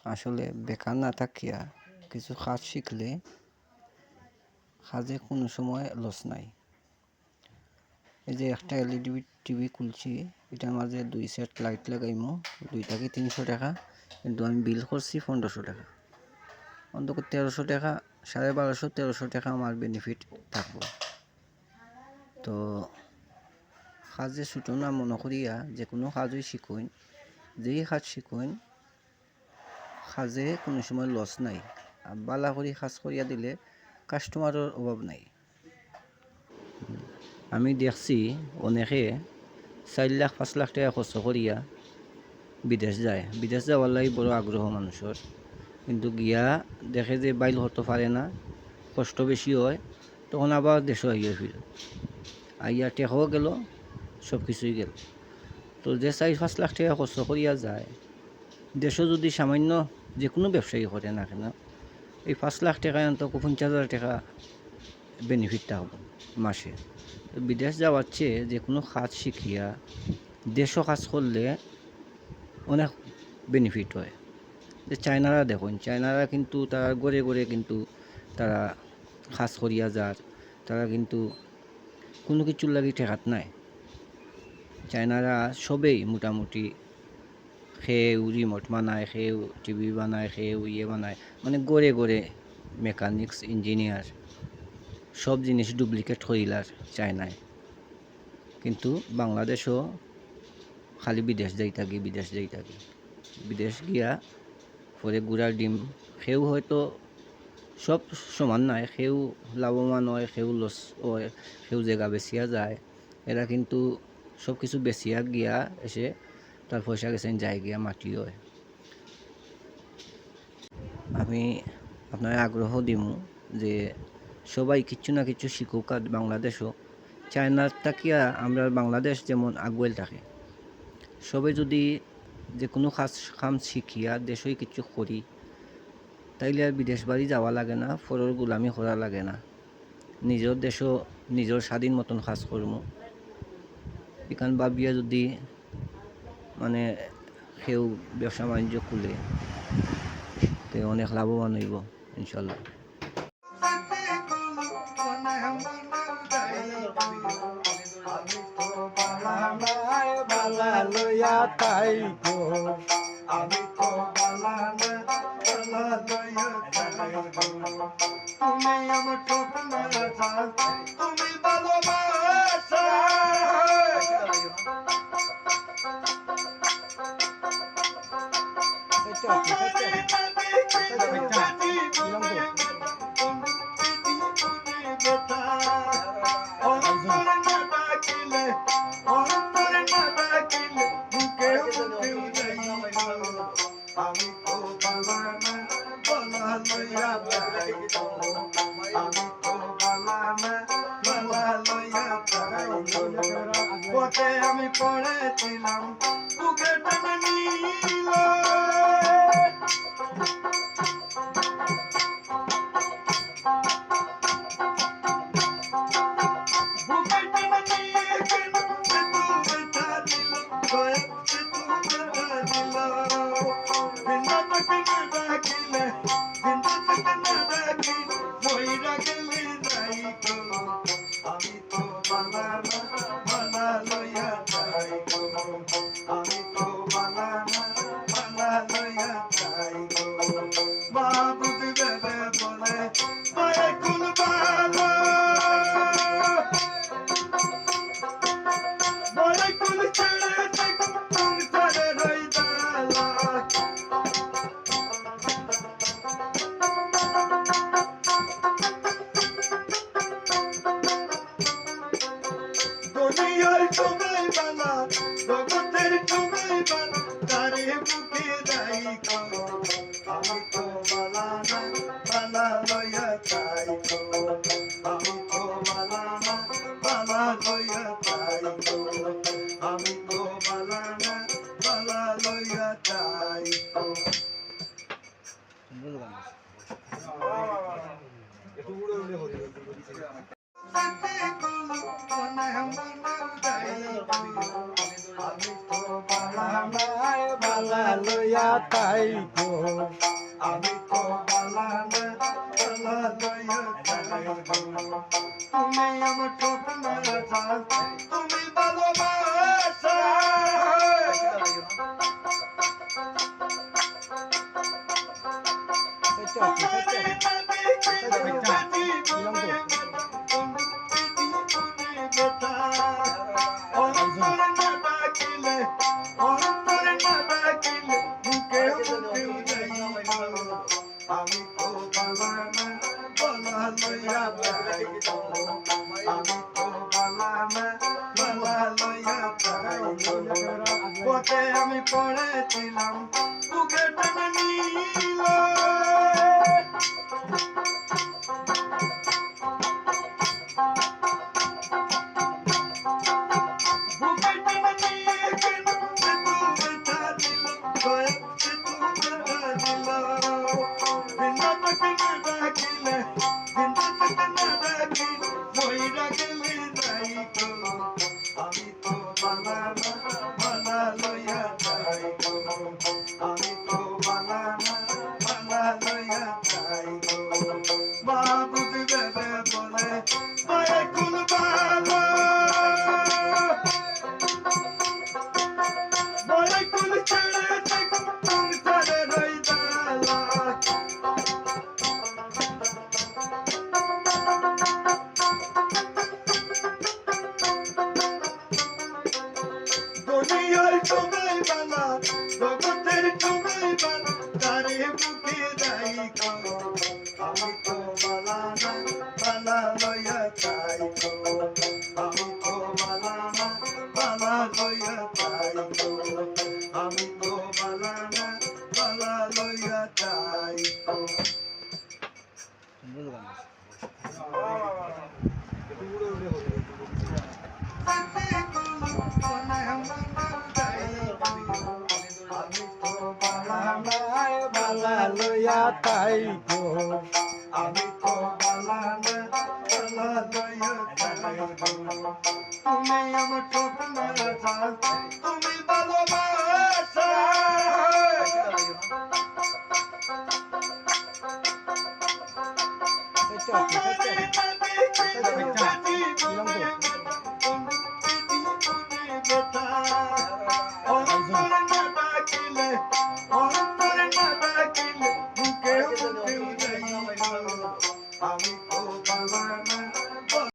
আসলে বেকার না থাকিয়া কিছু কাজ শিখলে কাজে কোনো সময় লস নাই। এই যে একটা এলইডি টিভি খুলছি, এটার মাঝে 2 সেট লাইট লাগাইমু, 2টা কি 300 টাকা, কিন্তু আমি বিল করছি 1500 টাকা। অন্তত 1300 টাকা, 1250-1300 টাকা আমার বেনিফিট থাকবো। তো কাজে ছুটো না মনে করিয়া যে কোনো কাজই শিখুন, যেই কাজ শিখুন কাজে কোনো সময় লস নাই। আর বালা করে কাজ করিয়া দিলে কাস্টমারের অভাব নাই। আমি দেখছি অনেকে 4 লাখ 5 লাখ টাকা খরচ করিয়া বিদেশ যায়, বিদেশ যাওয়ার লাগে বড় আগ্রহ মানুষের, কিন্তু গিয়া দেখে যে বাইল হতে পারে না, কষ্ট বেশি হয়, তখন আবার দেশে আইয়া ফিরে আইয়া টেকাও গেল, সব কিছুই গেল। তো যে 4-5 লাখ টাকা খরচ করিয়া যায়, দেশে যদি সামান্য যে কোনো ব্যবসায়ী করে না কেন, এই 5 লাখ টাকায় অন্তত 50,000 টাকা বেনিফিট থাকবে মাসে। তো বিদেশ যাওয়ার চেয়ে যে কোনো কাজ শিখিয়া দেশও কাজ করলে অনেক বেনিফিট হয়। যে চায়নারা দেখুন, চায়নারা কিন্তু তারা গড়ে গড়ে কিন্তু তারা কাজ করিয়া যার, তারা কিন্তু কোনো কিছুর লাগি ঠেকাত নাই। চায়নারা সবেই মোটামুটি খেয়েও রিমোট বানায়, খেয়েও টিভি বানায়, খেয়েও বানায়, মানে গড়ে গড়ে মেকানিক্স ইঞ্জিনিয়ার সব জিনিস ডুপ্লিকেট করিলার চায়নায়। কিন্তু বাংলাদেশও খালি বিদেশ যাই থাকি, বিদেশ যাই থাকি, বিদেশ গিয়া পরে গুড়ার ডিম খেয়েও হয়তো সব সমান নয়, খেয়েও লাভবান হয়, খেয়েও লস হয়, খেয়েও জায়গা বেচিয়া যায়। এরা কিন্তু সব কিছু বেচিয়া গিয়া এসে তার পয়সা গেছেন যায় গিয়া মাটি হয়। আমি আপনার আগ্রহ দিমু যে সবাই কিছু না কিছু শিখুক। আর বাংলাদেশও চায়নার তাকিয়া আমরা বাংলাদেশ যেমন আগুয়েল থাকে, সবাই যদি যে কোনো কাম শিখিয়া দেশই কিছু করি, তাইলে আর বিদেশ বাড়ি যাওয়া লাগে না, ফরের গোলামি করা লাগে না, নিজের দেশও নিজের স্বাধীন মতন কাজ করবো। এখান ভাবিয়া যদি মানে কেউ ব্যবসা বাণিজ্য খুলে, তো অনেক লাভবান হইব ইনশাল্লাহ। তুমি আমার স্বপ্ন তুমি ভালোবাসা আমি তো বালানা বলা লইয়া যাই, আমি তো বালানা বলা লইয়া যাই, পথে আমি পড়েছিলাম বুকে টানা নিল। আমি তো বালানা বালা লইয়া যাই, আমি তো বালানা বালা লইয়া যাই, বাবুদ বেবে বলে মায়ে কুল বালা মায়ে কুল ছেড়ে সংসারে রই দালা। দুনিয়ার সবাই বালা, জগতের সবাই বালা, তারে বুকে রাইখো। আমি তো বালানা বালা লইয়া যাইখো, আমি তো বালানা বালা লইয়া যাইখো, আমি তো বালানা বালা লইয়া যাইখো। আমি তো বালা লইয়া তাইকো আমি তো বালা না বালা লইয়া তাইকো তুমি আমার স্বপ্ন রাজা তুমি ভালোবাসা আমি তো বালা না বালা লইয়া যাইবো আমি তো বালা না বালা লইয়া যাইবো পথে আমি পড়েছিলাম বুকে টানা নিল বুকে টানা নিয়ে কেন সে তো ব্যথা দিল সে তো ব্যথা দিল বিনা তাকে না ডাকিলে বিনা তাকে না ডাকিলে মইরা গেলে যাইতো আমি তো বালা না বালা লইয়া যাইতো আমি তো বালা না বালা লইয়া যাইতো বাবুদ দেবে বলে মায়ে কুল বালা মায়ে কুল ছেড়ে দেখো সংসারে রই দালা দুনিয়ার সবাই বালা জগতের সবাই বালা তারে বুকে রাইখো আমি তো বালা না বালা লইয়া যাইবো আমি তো বালা না বালা লইয়া যাইবো আমি তো বালা না বালা লইয়া যাইবো আমি তো বালা নাই বালা লইয়া তাইকো আমি তো বালা না বালা লইয়া তাইকো তুমি আমার স্বপ্ন রাজা